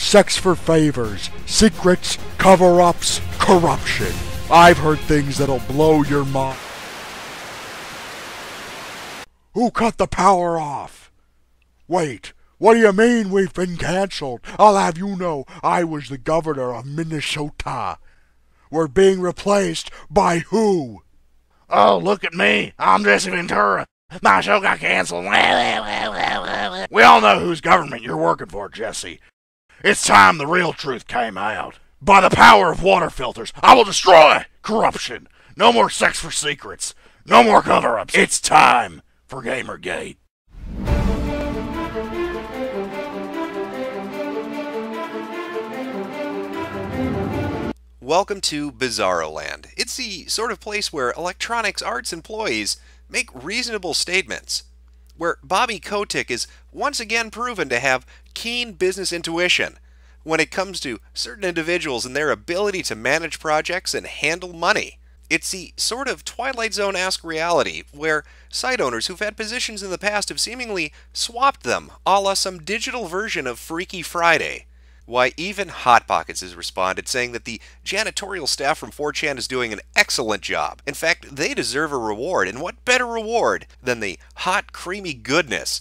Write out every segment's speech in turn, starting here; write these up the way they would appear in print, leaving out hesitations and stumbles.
sex for favors, secrets, cover-ups, corruption. I've heard things that'll blow your mind. Who cut the power off? Wait, what do you mean we've been cancelled? I'll have you know I was the governor of Minnesota. We're being replaced by who? Oh, look at me. I'm Jesse Ventura. My show got canceled. We all know whose government you're working for, Jesse. It's time the real truth came out. By the power of water filters, I will destroy corruption. No more sex for secrets. No more cover-ups. It's time for GamerGate. Welcome to Bizarro Land. It's the sort of place where electronics arts employees make reasonable statements, where Bobby Kotick is once again proven to have keen business intuition when it comes to certain individuals and their ability to manage projects and handle money. It's the sort of Twilight Zone-esque reality where site owners who've had positions in the past have seemingly swapped them, a la some digital version of Freaky Friday. Why, even Hot Pockets has responded, saying that the janitorial staff from 4chan is doing an excellent job. In fact, they deserve a reward, and what better reward than the hot, creamy goodness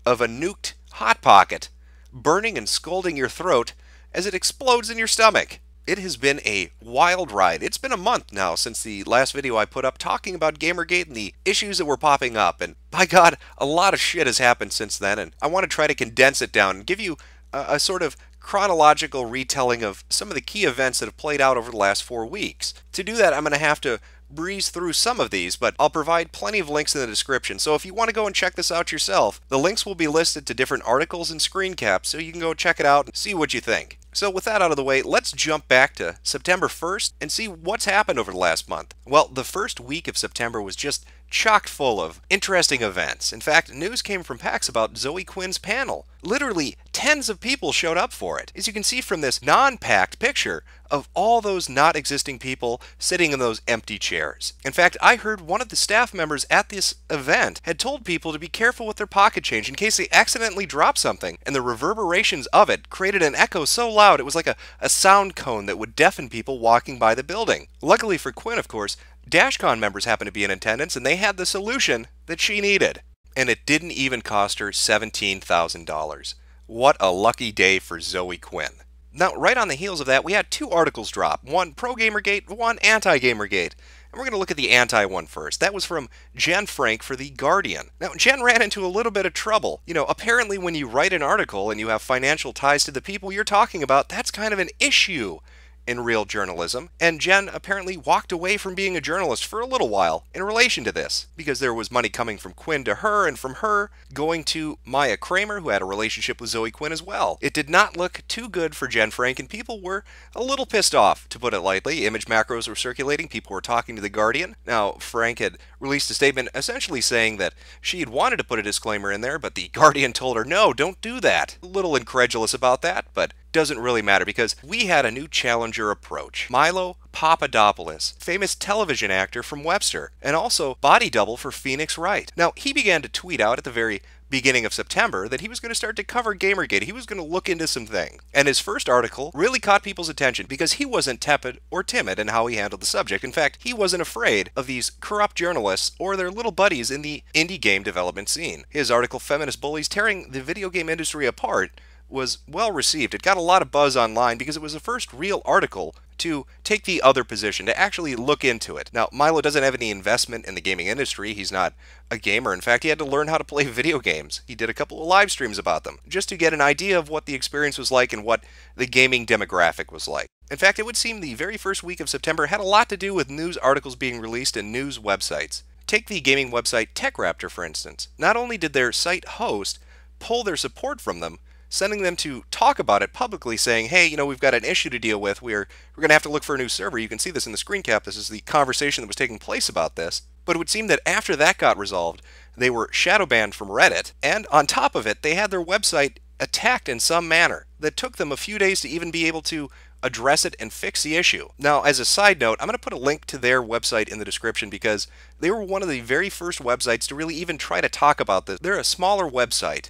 of a nuked Hot Pocket burning and scalding your throat as it explodes in your stomach. It has been a wild ride. It's been a month now since the last video I put up talking about GamerGate and the issues that were popping up, and by God, a lot of shit has happened since then, and I want to try to condense it down and give you a sort of chronological retelling of some of the key events that have played out over the last 4 weeks. To do that, I'm going to have to breeze through some of these, but I'll provide plenty of links in the description, so if you want to go and check this out yourself, the links will be listed to different articles and screen caps, so you can go check it out and see what you think. So with that out of the way, let's jump back to September 1st and see what's happened over the last month. Well, the first week of September was just chock full of interesting events. In fact, news came from PAX about Zoe Quinn's panel. Literally, tens of people showed up for it. As you can see from this non-packed picture of all those not existing people sitting in those empty chairs. In fact, I heard one of the staff members at this event had told people to be careful with their pocket change in case they accidentally drop something, and the reverberations of it created an echo so loud it was like a sound cone that would deafen people walking by the building. Luckily for Quinn, of course, DashCon members happened to be in attendance, and they had the solution that she needed. And it didn't even cost her $17,000. What a lucky day for Zoe Quinn. Now, right on the heels of that, we had 2 articles drop. One pro-GamerGate, one anti-GamerGate. And we're going to look at the anti one first. That was from Jen Frank for The Guardian. Now, Jen ran into a little bit of trouble. You know, apparently when you write an article and you have financial ties to the people you're talking about, that's kind of an issue in real journalism, and Jen apparently walked away from being a journalist for a little while in relation to this, because there was money coming from Quinn to her, and from her going to Maya Kramer, who had a relationship with Zoe Quinn as well. It did not look too good for Jen Frank, and people were a little pissed off, to put it lightly. Image macros were circulating, people were talking to The Guardian. Now, Frank had released a statement essentially saying that she had wanted to put a disclaimer in there, but The Guardian told her, no, don't do that. A little incredulous about that, but doesn't really matter because we had a new challenger approach. Milo Papadopoulos, famous television actor from Webster, and also body double for Phoenix Wright. Now, he began to tweet out at the very beginning of September that he was going to start to cover GamerGate. He was going to look into some things. And his first article really caught people's attention because he wasn't tepid or timid in how he handled the subject. In fact, he wasn't afraid of these corrupt journalists or their little buddies in the indie game development scene. His article, Feminist Bullies Tearing the Video Game Industry Apart, was well received. It got a lot of buzz online because it was the first real article to take the other position, to actually look into it. Now, Milo doesn't have any investment in the gaming industry. He's not a gamer. In fact, he had to learn how to play video games. He did a couple of live streams about them, just to get an idea of what the experience was like and what the gaming demographic was like. In fact, it would seem the very first week of September had a lot to do with news articles being released in news websites. Take the gaming website TechRaptor, for instance. Not only did their site host pull their support from them, sending them to talk about it publicly, saying, hey, you know, we've got an issue to deal with. We're going to have to look for a new server. You can see this in the screen cap. This is the conversation that was taking place about this. But it would seem that after that got resolved, they were shadow banned from Reddit, and on top of it, they had their website attacked in some manner that took them a few days to even be able to address it and fix the issue. Now, as a side note, I'm going to put a link to their website in the description because they were one of the very first websites to really even try to talk about this. They're a smaller website,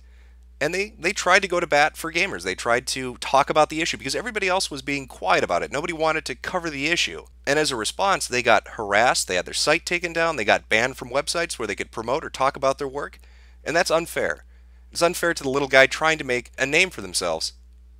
And they tried to go to bat for gamers. They tried to talk about the issue because everybody else was being quiet about it. Nobody wanted to cover the issue. And as a response, they got harassed, they had their site taken down, they got banned from websites where they could promote or talk about their work. And that's unfair. It's unfair to the little guy trying to make a name for themselves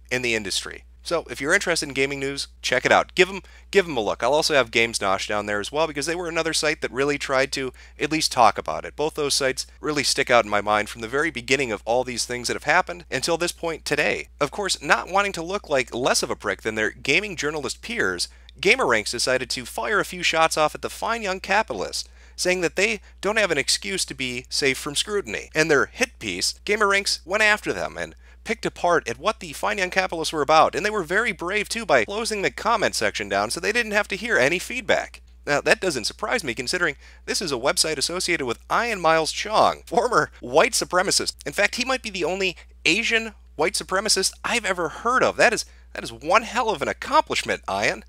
in the industry. So if you're interested in gaming news, check it out. Give them a look. I'll also have GamesNosh down there as well because they were another site that really tried to at least talk about it. Both those sites really stick out in my mind from the very beginning of all these things that have happened until this point today. Of course, not wanting to look like less of a prick than their gaming journalist peers, GamerRanks decided to fire a few shots off at the fine young capitalists, saying that they don't have an excuse to be safe from scrutiny. And their hit piece, GamerRanks went after them and picked apart at what the fine young capitalists were about, and they were very brave too by closing the comment section down so they didn't have to hear any feedback. Now that doesn't surprise me considering this is a website associated with Ian Miles Chong, former white supremacist. In fact, he might be the only Asian white supremacist I've ever heard of. That is one hell of an accomplishment, Ian.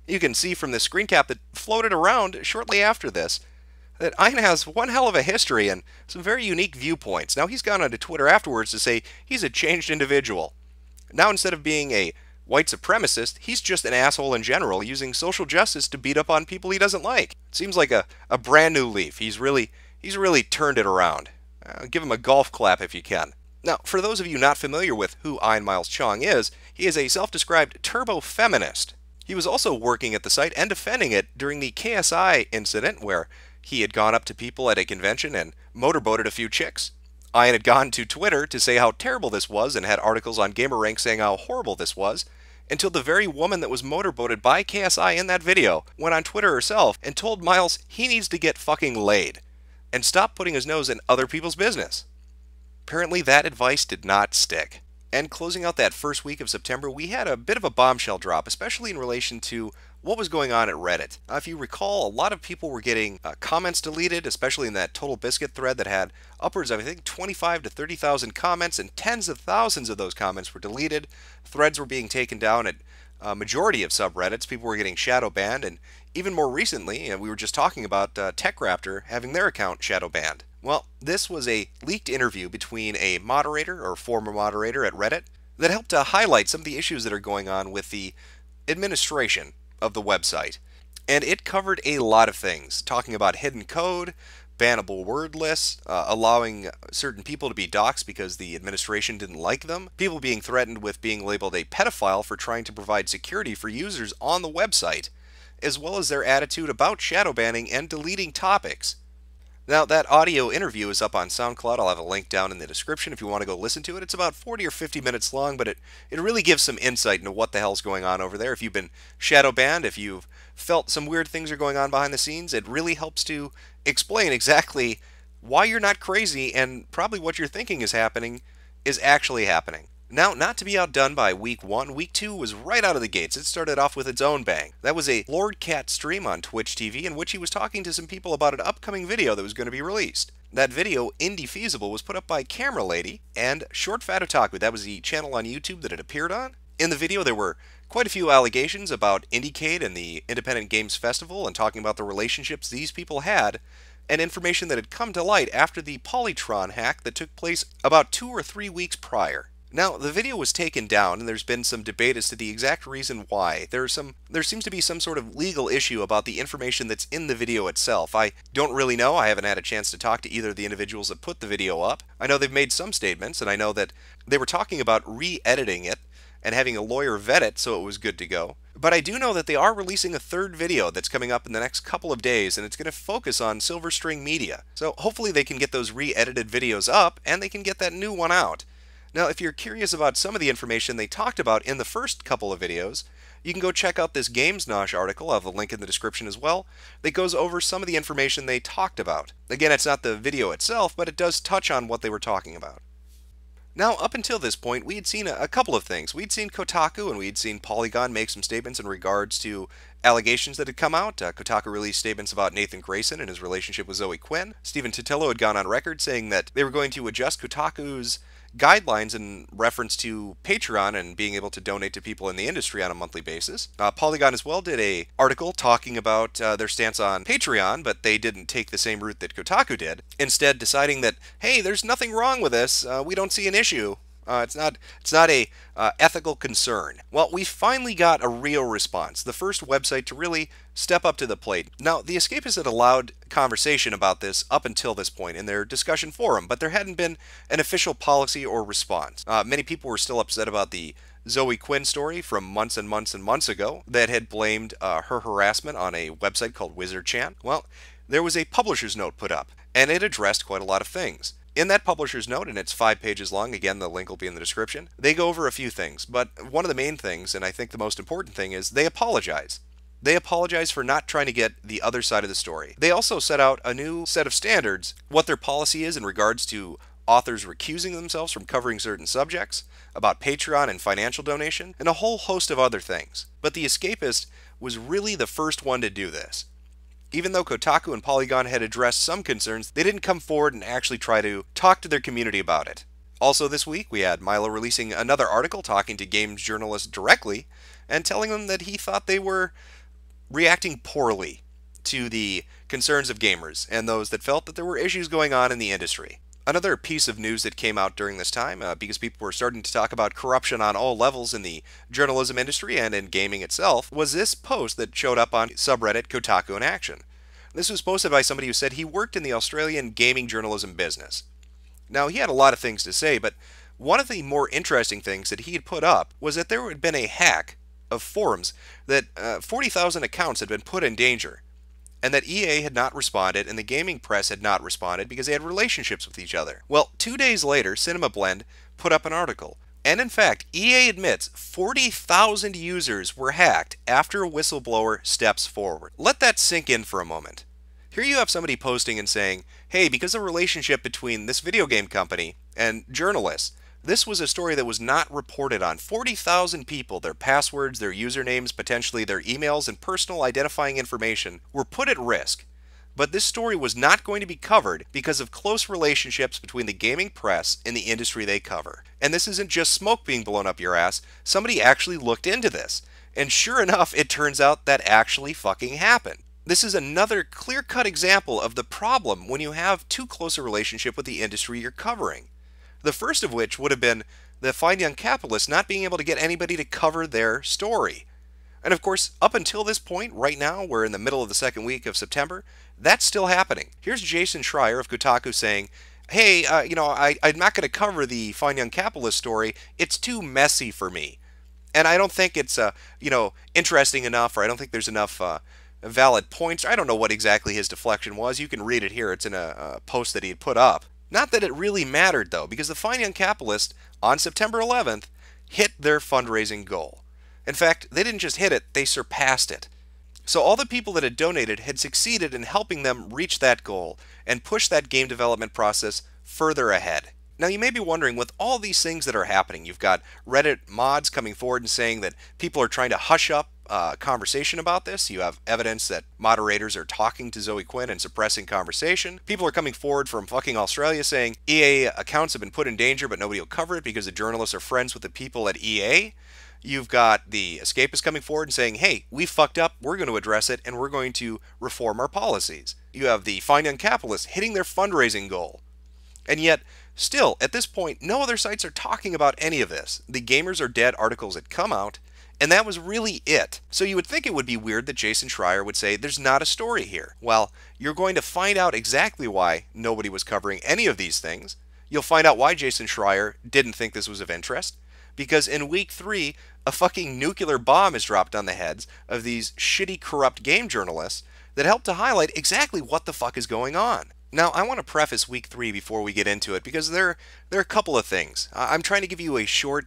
You can see from the screen cap that floated around shortly after this that Ian has one hell of a history and some very unique viewpoints. Now, he's gone onto Twitter afterwards to say he's a changed individual. Now, instead of being a white supremacist, he's just an asshole in general, using social justice to beat up on people he doesn't like. It seems like a brand new leaf. He's really turned it around. Give him a golf clap if you can. Now, for those of you not familiar with who Ian Miles Chong is, he is a self-described turbo-feminist. He was also working at the site and defending it during the KSI incident where he had gone up to people at a convention and motorboated a few chicks. Ian had gone to Twitter to say how terrible this was and had articles on GamerRank saying how horrible this was, until the very woman that was motorboated by KSI in that video went on Twitter herself and told Miles he needs to get fucking laid and stop putting his nose in other people's business. Apparently that advice did not stick. And closing out that first week of September, we had a bit of a bombshell drop, especially in relation to what was going on at Reddit. If you recall, a lot of people were getting comments deleted, especially in that Total Biscuit thread that had upwards of, I think, 25 to 30,000 comments, and tens of thousands of those comments were deleted. Threads were being taken down at a majority of subreddits. People were getting shadow banned, and even more recently, we were just talking about TechRaptor having their account shadow banned. Well, this was a leaked interview between a moderator or former moderator at Reddit that helped to highlight some of the issues that are going on with the administration of the website. And it covered a lot of things, talking about hidden code, bannable word lists, allowing certain people to be doxxed because the administration didn't like them, people being threatened with being labeled a pedophile for trying to provide security for users on the website, as well as their attitude about shadow banning and deleting topics. Now, that audio interview is up on SoundCloud. I'll have a link down in the description if you want to go listen to it. It's about 40 or 50 minutes long, but it really gives some insight into what the hell's going on over there. If you've been shadow banned, if you've felt some weird things are going on behind the scenes, it really helps to explain exactly why you're not crazy and probably what you're thinking is happening is actually happening. Now, not to be outdone by week 1, week 2 was right out of the gates. It started off with its own bang. That was a Lord Cat stream on Twitch TV in which he was talking to some people about an upcoming video that was going to be released. That video, Indie Feasible, was put up by Camera Lady and Short Fat Otaku. That was the channel on YouTube that it appeared on. In the video, there were quite a few allegations about IndieCade and the Independent Games Festival and talking about the relationships these people had and information that had come to light after the Polytron hack that took place about 2 or 3 weeks prior. Now, the video was taken down, and there's been some debate as to the exact reason why. There seems to be some sort of legal issue about the information that's in the video itself. I don't really know. I haven't had a chance to talk to either of the individuals that put the video up. I know they've made some statements, and I know that they were talking about re-editing it and having a lawyer vet it so it was good to go. But I do know that they are releasing a third video that's coming up in the next couple of days, and it's going to focus on Silver String Media. So hopefully they can get those re-edited videos up, and they can get that new one out. Now, if you're curious about some of the information they talked about in the first couple of videos, you can go check out this GamesNosh article. I'll have a link in the description as well that goes over some of the information they talked about. Again, it's not the video itself, but it does touch on what they were talking about. Now, up until this point, we had seen a couple of things. We'd seen Kotaku and we'd seen Polygon make some statements in regards to allegations that had come out. Kotaku released statements about Nathan Grayson and his relationship with Zoe Quinn. Stephen Totilo had gone on record saying that they were going to adjust Kotaku's guidelines in reference to Patreon and being able to donate to people in the industry on a monthly basis. Polygon as well did a article talking about their stance on Patreon, but they didn't take the same route that Kotaku did, instead deciding that, hey, there's nothing wrong with this, we don't see an issue. It's not a ethical concern. Well, we finally got a real response, the first website to really step up to the plate. Now, the Escapists had allowed conversation about this up until this point in their discussion forum, but there hadn't been an official policy or response. Many people were still upset about the Zoe Quinn story from months and months and months ago that had blamed her harassment on a website called WizardChan. Well, there was a publisher's note put up, and it addressed quite a lot of things. In that publisher's note, and it's 5 pages long, again, the link will be in the description, they go over a few things, but one of the main things, and I think the most important thing, is they apologize. They apologize for not trying to get the other side of the story. They also set out a new set of standards, what their policy is in regards to authors recusing themselves from covering certain subjects, about Patreon and financial donation, and a whole host of other things. But The Escapist was really the first one to do this. Even though Kotaku and Polygon had addressed some concerns, they didn't come forward and actually try to talk to their community about it. Also this week, we had Milo releasing another article talking to games journalists directly and telling them that he thought they were reacting poorly to the concerns of gamers and those that felt that there were issues going on in the industry. Another piece of news that came out during this time, because people were starting to talk about corruption on all levels in the journalism industry and in gaming itself, was this post that showed up on subreddit Kotaku in Action. This was posted by somebody who said he worked in the Australian gaming journalism business. Now, he had a lot of things to say, but one of the more interesting things that he had put up was that there had been a hack of forums, that 40,000 accounts had been put in danger, and that EA had not responded and the gaming press had not responded because they had relationships with each other. Well, 2 days later, Cinema Blend put up an article, and in fact, EA admits 40,000 users were hacked after a whistleblower steps forward. Let that sink in for a moment. Here you have somebody posting and saying, hey, because of the relationship between this video game company and journalists, this was a story that was not reported on. 40,000 people, their passwords, their usernames, potentially their emails, and personal identifying information were put at risk. But this story was not going to be covered because of close relationships between the gaming press and the industry they cover. And this isn't just smoke being blown up your ass. Somebody actually looked into this. And sure enough, it turns out that actually fucking happened. This is another clear-cut example of the problem when you have too close a relationship with the industry you're covering. The first of which would have been the Fine Young Capitalists not being able to get anybody to cover their story. And of course, up until this point, right now, we're in the middle of the second week of September, that's still happening. Here's Jason Schreier of Kotaku saying, hey, I'm not going to cover the Fine Young Capitalist story. It's too messy for me. And I don't think it's, interesting enough, or I don't think there's enough valid points. I don't know what exactly his deflection was. You can read it here. It's in a post that he had put up. Not that it really mattered, though, because the Fine Young Capitalists, on September 11th, hit their fundraising goal. In fact, they didn't just hit it, they surpassed it. So all the people that had donated had succeeded in helping them reach that goal and push that game development process further ahead. Now you may be wondering, with all these things that are happening, you've got Reddit mods coming forward and saying that people are trying to hush up conversation about this. You have evidence that moderators are talking to Zoe Quinn and suppressing conversation. People are coming forward from fucking Australia saying EA accounts have been put in danger, but nobody will cover it because the journalists are friends with the people at EA. You've got the Escapists coming forward and saying, hey, we fucked up, we're going to address it, and we're going to reform our policies. You have the Fine Young Capitalists hitting their fundraising goal. And yet, still, at this point, no other sites are talking about any of this. The Gamers Are Dead articles had come out, and that was really it. So you would think it would be weird that Jason Schreier would say there's not a story here. Well, you're going to find out exactly why nobody was covering any of these things. You'll find out why Jason Schreier didn't think this was of interest. Because in week 3, a fucking nuclear bomb is dropped on the heads of these shitty, corrupt game journalists that help to highlight exactly what the fuck is going on. Now, I want to preface week 3 before we get into it, because there are a couple of things. I'm trying to give you a short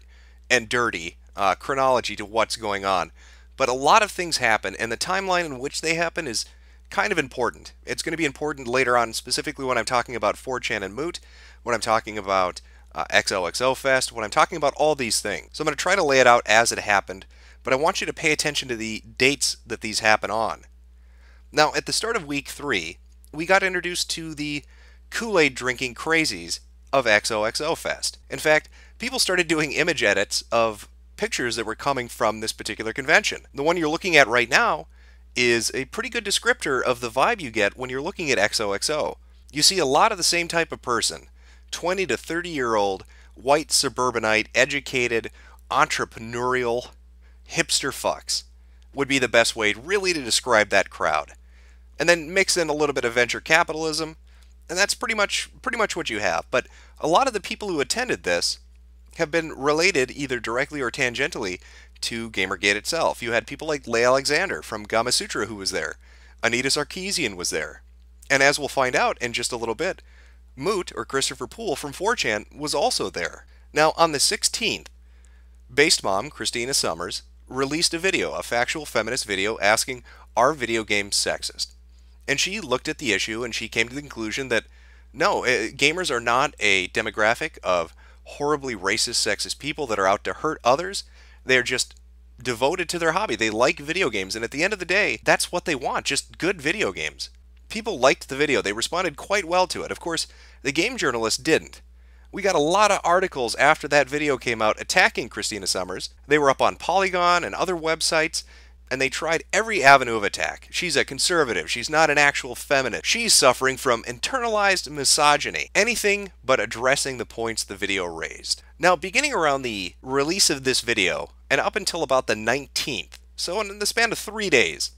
and dirty chronology to what's going on. But a lot of things happen, and the timeline in which they happen is kind of important. It's going to be important later on, specifically when I'm talking about 4chan and Moot, when I'm talking about XOXO Fest, when I'm talking about all these things. So I'm going to try to lay it out as it happened, but I want you to pay attention to the dates that these happen on. Now, at the start of week 3, we got introduced to the Kool-Aid drinking crazies of XOXO Fest. In fact, people started doing image edits of pictures that were coming from this particular convention. The one you're looking at right now is a pretty good descriptor of the vibe you get when you're looking at XOXO. You see a lot of the same type of person, 20 to 30-year-old, white suburbanite, educated, entrepreneurial, hipster fucks would be the best way really to describe that crowd. And then mix in a little bit of venture capitalism, and that's pretty much what you have. But a lot of the people who attended this have been related either directly or tangentially to GamerGate itself. You had people like Leigh Alexander from Gamasutra who was there. Anita Sarkeesian was there. And as we'll find out in just a little bit, Moot, or Christopher Poole from 4chan, was also there. Now, on the 16th, Based Mom, Christina Summers, released a video, a factual feminist video, asking, are video games sexist? And she looked at the issue and she came to the conclusion that no, gamers are not a demographic of horribly racist, sexist people that are out to hurt others. They're just devoted to their hobby. They like video games, and at the end of the day, that's what they want, just good video games. People liked the video. They responded quite well to it. Of course, the game journalists didn't. We got a lot of articles after that video came out attacking Christina Summers. They were up on Polygon and other websites, and they tried every avenue of attack. She's a conservative. She's not an actual feminist. She's suffering from internalized misogyny. Anything but addressing the points the video raised. Now, beginning around the release of this video, and up until about the 19th, so in the span of 3 days,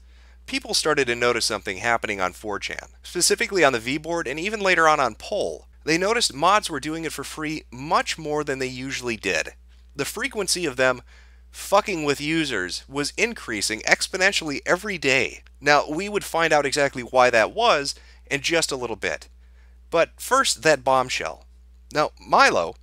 people started to notice something happening on 4chan, specifically on the V-board and even later on Poll. They noticed mods were doing it for free much more than they usually did. The frequency of them fucking with users was increasing exponentially every day. Now, we would find out exactly why that was in just a little bit. But first, that bombshell. Now, Milo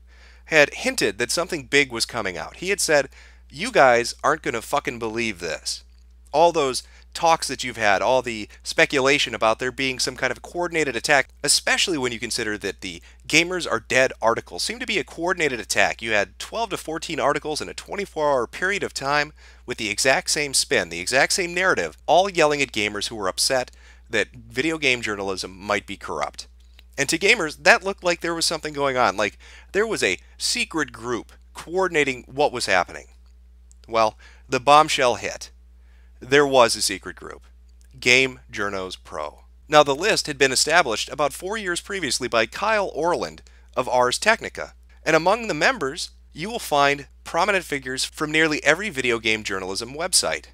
had hinted that something big was coming out. He had said, you guys aren't going to fucking believe this. All those talks that you've had, all the speculation about there being some kind of coordinated attack, especially when you consider that the Gamers Are Dead articles seem to be a coordinated attack. You had 12 to 14 articles in a 24-hour period of time with the exact same spin, the exact same narrative, all yelling at gamers who were upset that video game journalism might be corrupt. And to gamers, that looked like there was something going on, like there was a secret group coordinating what was happening. Well, the bombshell hit. There was a secret group, Game Journos Pro. Now, the list had been established about 4 years previously by Kyle Orland of Ars Technica, and among the members, you will find prominent figures from nearly every video game journalism website.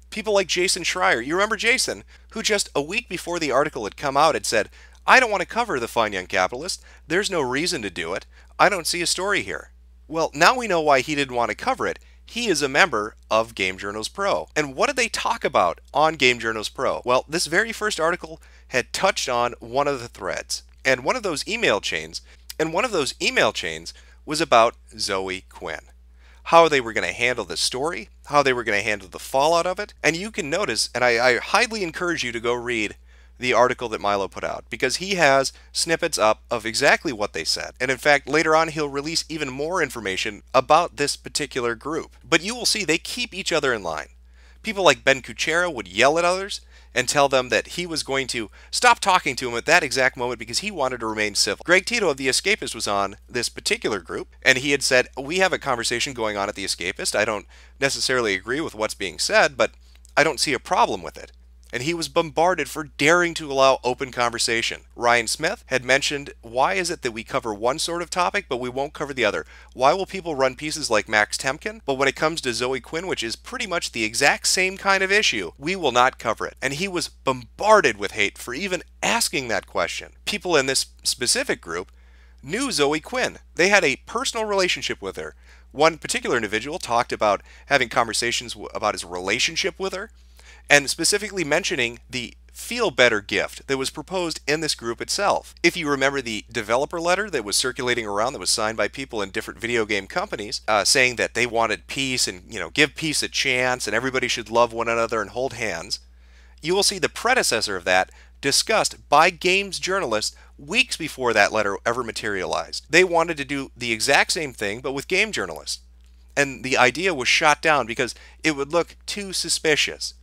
People like Jason Schreier, you remember Jason, who just a week before the article had come out had said, I don't want to cover the Fine Young Capitalist, there's no reason to do it, I don't see a story here. Well, now we know why he didn't want to cover it. He is a member of Game Journos Pro. And what did they talk about on Game Journos Pro? Well, this very first article had touched on one of the threads and one of those email chains. And one of those email chains was about Zoe Quinn. How they were going to handle the story, how they were going to handle the fallout of it. And you can notice, and I highly encourage you to go read the article that Milo put out, because he has snippets up of exactly what they said. And in fact, later on, he'll release even more information about this particular group. But you will see they keep each other in line. People like Ben Kuchera would yell at others and tell them that he was going to stop talking to him at that exact moment because he wanted to remain civil. Greg Tito of The Escapist was on this particular group, and he had said, we have a conversation going on at The Escapist. I don't necessarily agree with what's being said, but I don't see a problem with it. And he was bombarded for daring to allow open conversation. Ryan Smith had mentioned, why is it that we cover one sort of topic, but we won't cover the other? Why will people run pieces like Max Temkin, but when it comes to Zoe Quinn, which is pretty much the exact same kind of issue, we will not cover it? And he was bombarded with hate for even asking that question. People in this specific group knew Zoe Quinn. They had a personal relationship with her. One particular individual talked about having conversations about his relationship with her, and specifically mentioning the Feel Better gift that was proposed in this group itself. If you remember the developer letter that was circulating around that was signed by people in different video game companies saying that they wanted peace and, give peace a chance and everybody should love one another and hold hands, you will see the predecessor of that discussed by games journalists weeks before that letter ever materialized. They wanted to do the exact same thing but with game journalists. And the idea was shot down because it would look too suspicious.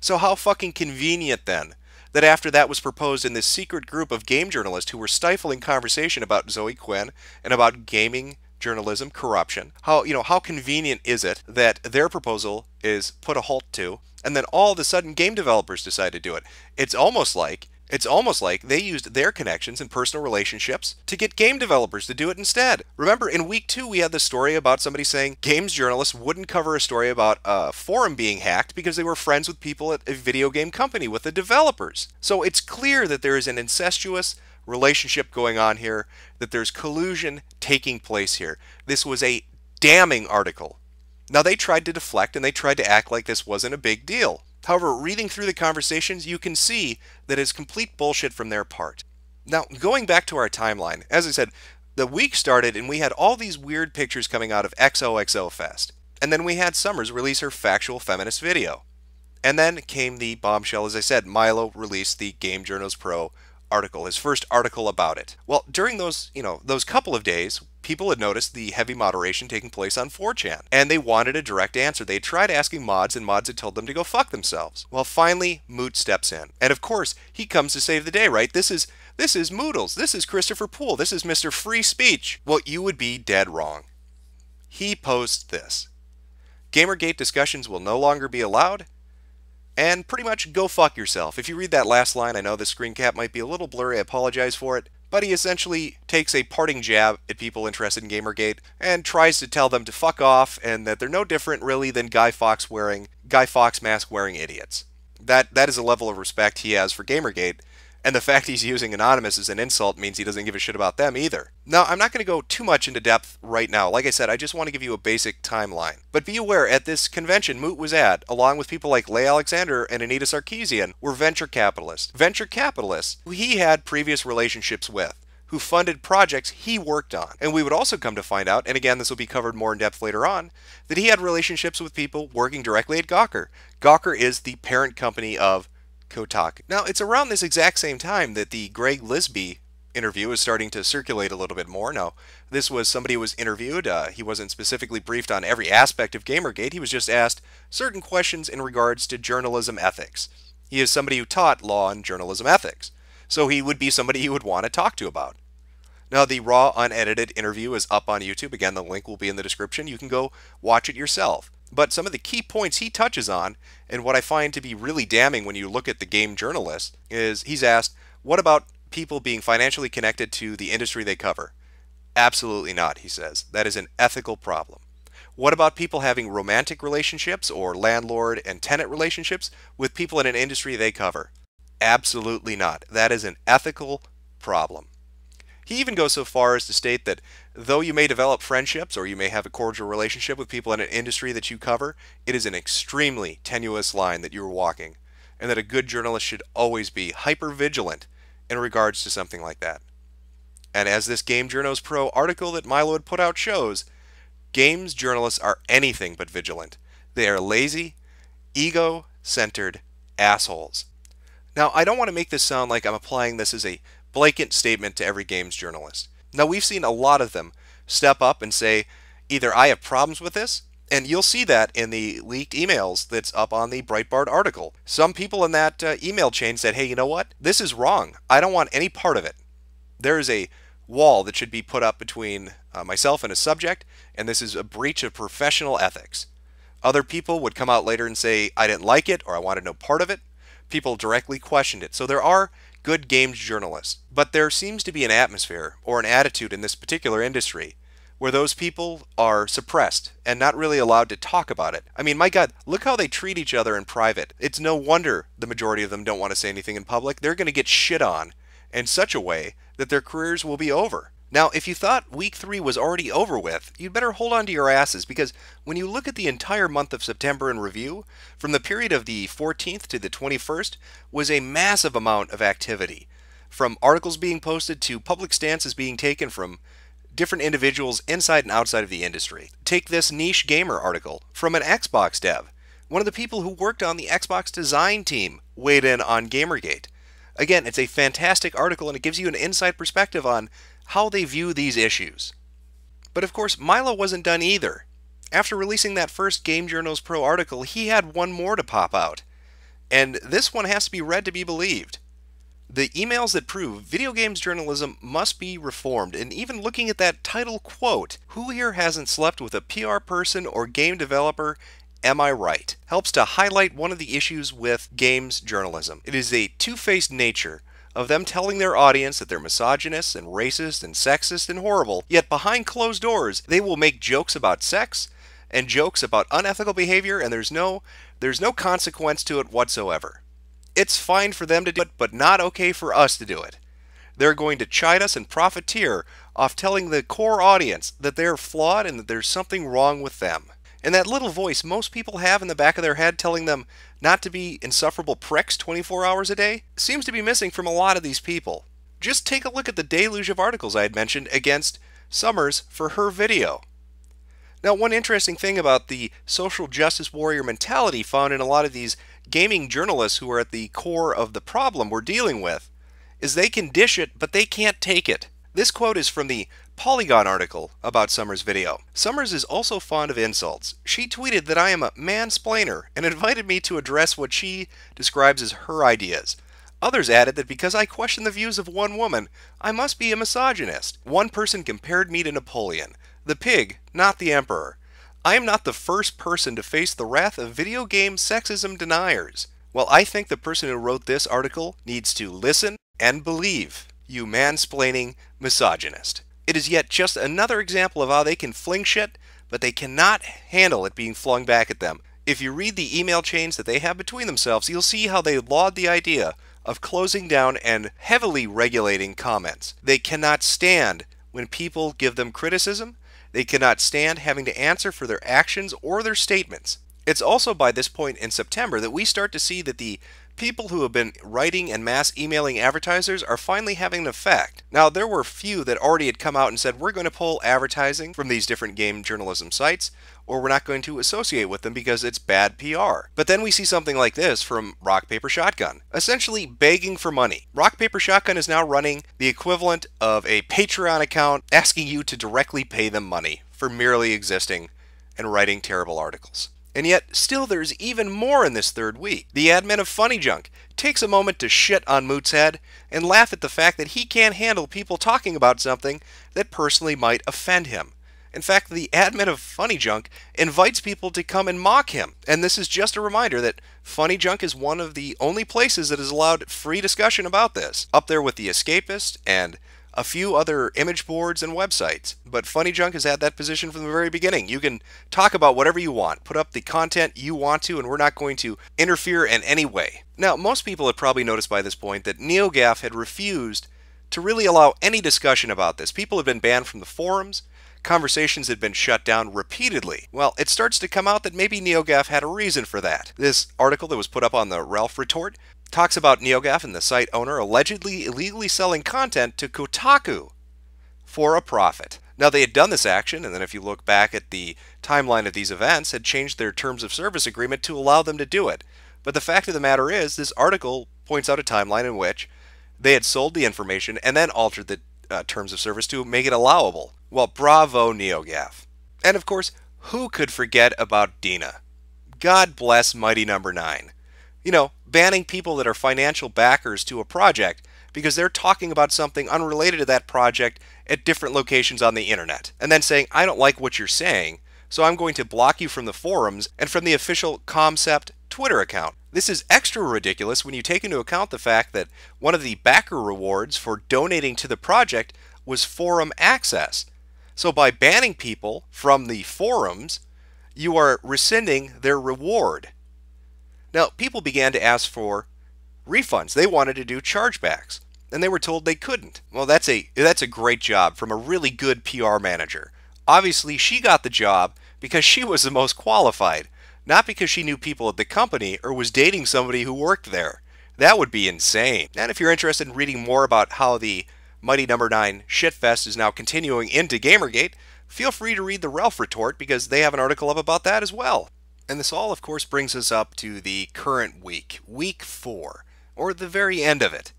So how fucking convenient then that after that was proposed in this secret group of game journalists who were stifling conversation about Zoe Quinn and about gaming journalism corruption, how convenient is it that their proposal is put a halt to, and then all of a sudden game developers decide to do it. It's almost like they used their connections and personal relationships to get game developers to do it instead. Remember, in week 2, we had the story about somebody saying games journalists wouldn't cover a story about a forum being hacked because they were friends with people at a video game company, with the developers. So it's clear that there is an incestuous relationship going on here, that there's collusion taking place here. This was a damning article. Now, they tried to deflect and they tried to act like this wasn't a big deal. However, reading through the conversations, you can see that it's complete bullshit from their part. Now, going back to our timeline, as I said, the week started and we had all these weird pictures coming out of XOXO Fest. And then we had Summers release her factual feminist video. And then came the bombshell, as I said, Milo released the Game Journals Pro article, his first article about it. Well, during those couple of days, people had noticed the heavy moderation taking place on 4chan, and they wanted a direct answer. They tried asking mods, and mods had told them to go fuck themselves. Well, finally, Moot steps in. And of course, he comes to save the day, right? This is Moodles. This is Christopher Poole. This is Mr. Free Speech. Well, you would be dead wrong. He posts this: Gamergate discussions will no longer be allowed, and pretty much go fuck yourself. If you read that last line, I know the screen cap might be a little blurry, I apologize for it, but he essentially takes a parting jab at people interested in Gamergate and tries to tell them to fuck off and that they're no different really than Guy Fawkes mask wearing idiots. That is a level of respect he has for Gamergate, and the fact he's using Anonymous as an insult means he doesn't give a shit about them either. Now, I'm not going to go too much into depth right now. Like I said, I just want to give you a basic timeline. But be aware, at this convention Moot was at, along with people like Leigh Alexander and Anita Sarkeesian, were venture capitalists. Venture capitalists who he had previous relationships with, who funded projects he worked on. And we would also come to find out, and again this will be covered more in depth later on, that he had relationships with people working directly at Gawker. Gawker is the parent company of Kotaku. Now, it's around this exact same time that the Greg Lisby interview is starting to circulate a little bit more. Now, this was somebody who was interviewed. He wasn't specifically briefed on every aspect of Gamergate. He was just asked certain questions in regards to journalism ethics. He is somebody who taught law and journalism ethics, so he would be somebody you would want to talk to about. Now, the raw, unedited interview is up on YouTube. Again, the link will be in the description. You can go watch it yourself. But some of the key points he touches on, and what I find to be really damning when you look at the game journalist, is he's asked, what about people being financially connected to the industry they cover? Absolutely not, he says. That is an ethical problem. What about people having romantic relationships or landlord and tenant relationships with people in an industry they cover? Absolutely not. That is an ethical problem. He even goes so far as to state that though you may develop friendships or you may have a cordial relationship with people in an industry that you cover, it is an extremely tenuous line that you are walking, and that a good journalist should always be hyper-vigilant in regards to something like that. And as this Game Journos Pro article that Milo had put out shows, games journalists are anything but vigilant. They are lazy, ego-centered assholes. Now, I don't want to make this sound like I'm applying this as a blanket statement to every games journalist. Now, we've seen a lot of them step up and say, either I have problems with this, and you'll see that in the leaked emails that's up on the Breitbart article. Some people in that email chain said, hey, you know what? This is wrong. I don't want any part of it. There is a wall that should be put up between myself and a subject, and this is a breach of professional ethics. Other people would come out later and say, I didn't like it, or I wanted no part of it. People directly questioned it. So there are good games journalists, but there seems to be an atmosphere or an attitude in this particular industry where those people are suppressed and not really allowed to talk about it. I mean, my God, look how they treat each other in private. It's no wonder the majority of them don't want to say anything in public. They're going to get shit on in such a way that their careers will be over. Now, if you thought week 3 was already over with, you'd better hold on to your asses, because when you look at the entire month of September in review, from the period of the 14th to the 21st, was a massive amount of activity. From articles being posted to public stances being taken from different individuals inside and outside of the industry. Take this niche gamer article from an Xbox dev. One of the people who worked on the Xbox design team weighed in on Gamergate. Again, it's a fantastic article and it gives you an inside perspective on how they view these issues. But of course, Milo wasn't done either. After releasing that first Game Journals Pro article, he had one more to pop out. and this one has to be read to be believed. The emails that prove video games journalism must be reformed, and even looking at that title quote, "Who here hasn't slept with a PR person or game developer? Am I right?" helps to highlight one of the issues with games journalism. It is a two-faced nature of them telling their audience that they're misogynist and racist and sexist and horrible, yet behind closed doors they will make jokes about sex and jokes about unethical behavior, and there's no consequence to it whatsoever. It's fine for them to do it, but not okay for us to do it. They're going to chide us and profiteer off telling the core audience that they're flawed and that there's something wrong with them. And that little voice most people have in the back of their head telling them not to be insufferable pricks 24 hours a day seems to be missing from a lot of these people. Just take a look at the deluge of articles I had mentioned against Summers for her video. Now, one interesting thing about the social justice warrior mentality found in a lot of these gaming journalists who are at the core of the problem we're dealing with is they can dish it, but they can't take it. This quote is from the Polygon article about Summers' video. "Summers is also fond of insults. She tweeted that I am a mansplainer and invited me to address what she describes as her ideas. Others added that because I question the views of one woman, I must be a misogynist. One person compared me to Napoleon, the pig, not the emperor. I am not the first person to face the wrath of video game sexism deniers. Well, I think the person who wrote this article needs to listen and believe, you mansplaining misogynist." It is yet just another example of how they can fling shit, but they cannot handle it being flung back at them. If you read the email chains that they have between themselves, you'll see how they laud the idea of closing down and heavily regulating comments. They cannot stand when people give them criticism. They cannot stand having to answer for their actions or their statements. It's also by this point in September that we start to see that the people who have been writing and mass emailing advertisers are finally having an effect. Now, there were few that already had come out and said, we're going to pull advertising from these different game journalism sites, or we're not going to associate with them because it's bad PR. But then we see something like this from Rock Paper Shotgun, essentially begging for money. Rock Paper Shotgun is now running the equivalent of a Patreon account asking you to directly pay them money for merely existing and writing terrible articles. And yet, still there's even more in this third week. The admin of Funny Junk takes a moment to shit on Moot's head and laugh at the fact that he can't handle people talking about something that personally might offend him. In fact, the admin of Funny Junk invites people to come and mock him. And this is just a reminder that Funny Junk is one of the only places that has allowed free discussion about this, up there with The Escapist and a few other image boards and websites. But Funny Junk has had that position from the very beginning. You can talk about whatever you want, put up the content you want to, and we're not going to interfere in any way. Now, most people have probably noticed by this point that NeoGAF had refused to really allow any discussion about this. People had been banned from the forums. Conversations had been shut down repeatedly. Well, it starts to come out that maybe NeoGAF had a reason for that. This article that was put up on the Ralph Retort talks about NeoGAF and the site owner allegedly illegally selling content to Kotaku for a profit. Now, they had done this action, and then if you look back at the timeline of these events, had changed their terms of service agreement to allow them to do it. But the fact of the matter is, this article points out a timeline in which they had sold the information and then altered the terms of service to make it allowable. Well, bravo, NeoGAF. And of course, who could forget about Dina? God bless Mighty Number 9. You know, banning people that are financial backers to a project because they're talking about something unrelated to that project at different locations on the internet. And then saying, I don't like what you're saying, so I'm going to block you from the forums and from the official Comcept Twitter account. This is extra ridiculous when you take into account the fact that one of the backer rewards for donating to the project was forum access. So by banning people from the forums, you are rescinding their reward. Now, people began to ask for refunds. They wanted to do chargebacks, and they were told they couldn't. Well, that's a great job from a really good PR manager. Obviously, she got the job because she was the most qualified, not because she knew people at the company or was dating somebody who worked there. That would be insane. And if you're interested in reading more about how the Mighty Number 9 shitfest is now continuing into GamerGate, feel free to read the Ralph Retort because they have an article up about that as well. And this all, of course, brings us up to the current week, week 4, or the very end of it.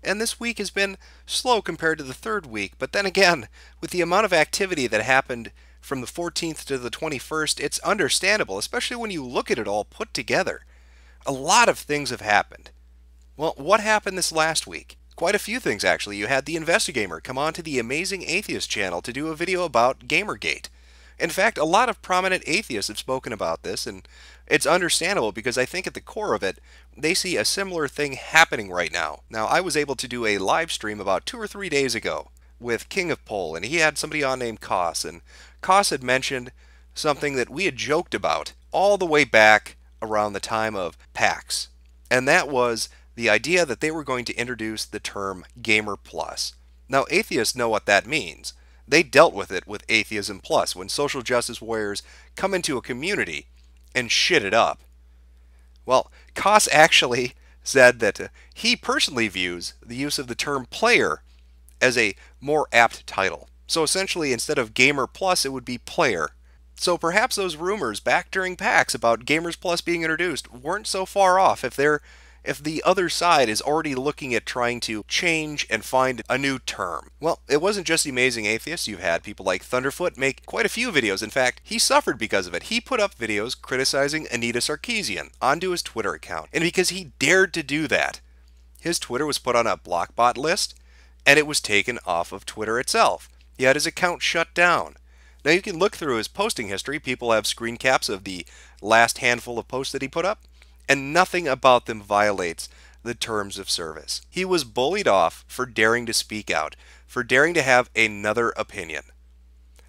And this week has been slow compared to the third week, but then again, with the amount of activity that happened from the 14th to the 21st, it's understandable, especially when you look at it all put together. A lot of things have happened. Well, what happened this last week? Quite a few things, actually. You had the Investigamer come on to the Amazing Atheist channel to do a video about GamerGate. In fact, a lot of prominent atheists have spoken about this, and it's understandable because I think at the core of it, they see a similar thing happening right now. Now, I was able to do a live stream about 2 or 3 days ago with King of Pole, and he had somebody on named Koss, and Koss had mentioned something that we had joked about all the way back around the time of PAX, and that was the idea that they were going to introduce the term Gamer Plus. Now, atheists know what that means. They dealt with it with Atheism Plus when social justice warriors come into a community and shit it up. Well, Koss actually said that he personally views the use of the term player as a more apt title. So essentially, instead of Gamer Plus, it would be player. So perhaps those rumors back during PAX about Gamers Plus being introduced weren't so far off if the other side is already looking at trying to change and find a new term. Well, it wasn't just the Amazing Atheists. You've had people like Thunderfoot make quite a few videos. In fact, he suffered because of it. He put up videos criticizing Anita Sarkeesian onto his Twitter account. And because he dared to do that, his Twitter was put on a blockbot list, and it was taken off of Twitter itself. He had his account shut down. Now you can look through his posting history. People have screen caps of the last handful of posts that he put up, and nothing about them violates the terms of service. He was bullied off for daring to speak out, for daring to have another opinion.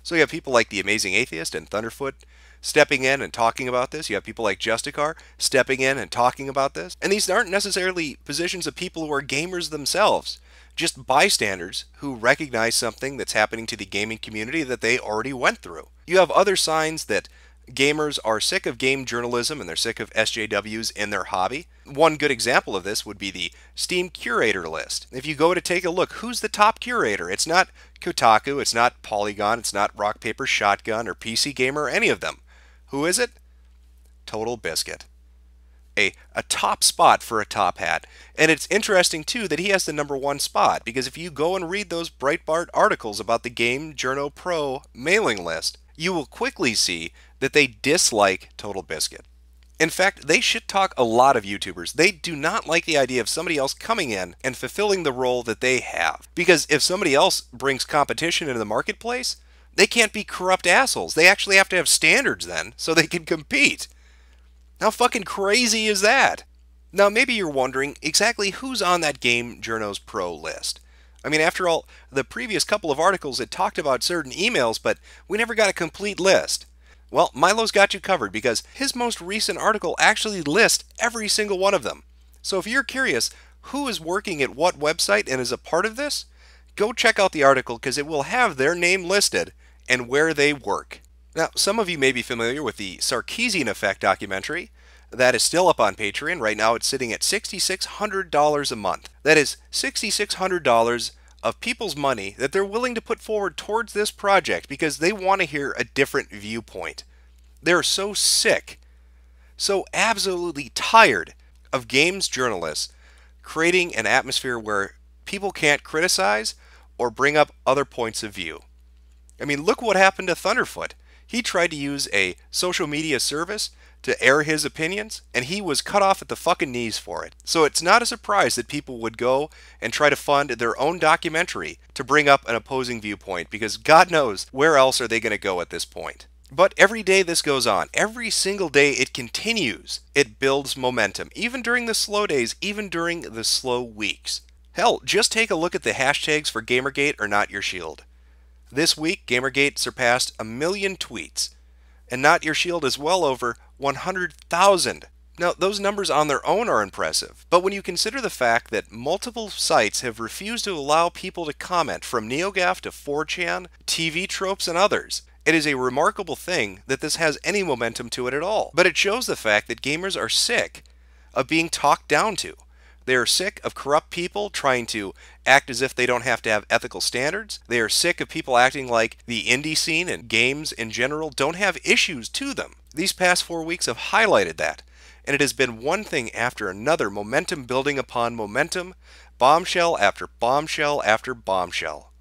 So you have people like the Amazing Atheist and Thunderfoot stepping in and talking about this. You have people like Justicar stepping in and talking about this. And these aren't necessarily positions of people who are gamers themselves, just bystanders who recognize something that's happening to the gaming community that they already went through. You have other signs that gamers are sick of game journalism and they're sick of SJWs in their hobby. One good example of this would be the Steam curator list. If you go to take a look, who's the top curator? It's not Kotaku, it's not Polygon, it's not Rock Paper Shotgun or PC Gamer or any of them. Who is it? Total Biscuit. A top spot for a top hat. And it's interesting too that he has the #1 spot, because if you go and read those Breitbart articles about the Game Journo Pro mailing list, you will quickly see that they dislike Total Biscuit. In fact, they shit talk a lot of YouTubers. They do not like the idea of somebody else coming in and fulfilling the role that they have. Because if somebody else brings competition into the marketplace, they can't be corrupt assholes. They actually have to have standards then, so they can compete. How fucking crazy is that? Now, maybe you're wondering exactly who's on that Game Journos Pro list. I mean, after all, the previous couple of articles had talked about certain emails, but we never got a complete list. Well, Milo's got you covered because his most recent article actually lists every single one of them. So if you're curious who is working at what website and is a part of this, go check out the article because it will have their name listed and where they work. Now, some of you may be familiar with the Sarkeesian Effect documentary. That is still up on Patreon. Right now it's sitting at $6,600 a month. That is $6,600 of people's money that they're willing to put forward towards this project because they want to hear a different viewpoint. They're so sick, so absolutely tired of games journalists creating an atmosphere where people can't criticize or bring up other points of view. I mean, look what happened to Thunderfoot. He tried to use a social media service to air his opinions, and he was cut off at the fucking knees for it. So it's not a surprise that people would go and try to fund their own documentary to bring up an opposing viewpoint, because God knows where else are they going to go at this point. But every day this goes on, every single day it continues. It builds momentum, even during the slow days, even during the slow weeks. Hell, just take a look at the hashtags for Gamergate or Not Your Shield. This week, Gamergate surpassed 1 million tweets, and Not Your Shield is well over 100,000. Now, those numbers on their own are impressive, but when you consider the fact that multiple sites have refused to allow people to comment, from NeoGAF to 4chan, TV Tropes, and others, it is a remarkable thing that this has any momentum to it at all. But it shows the fact that gamers are sick of being talked down to. They are sick of corrupt people trying to act as if they don't have to have ethical standards. They are sick of people acting like the indie scene and games in general don't have issues to them. These past 4 weeks have highlighted that, and it has been one thing after another, momentum building upon momentum, bombshell after bombshell after bombshell.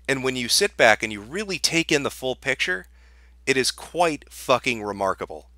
And when you sit back and you really take in the full picture, it is quite fucking remarkable.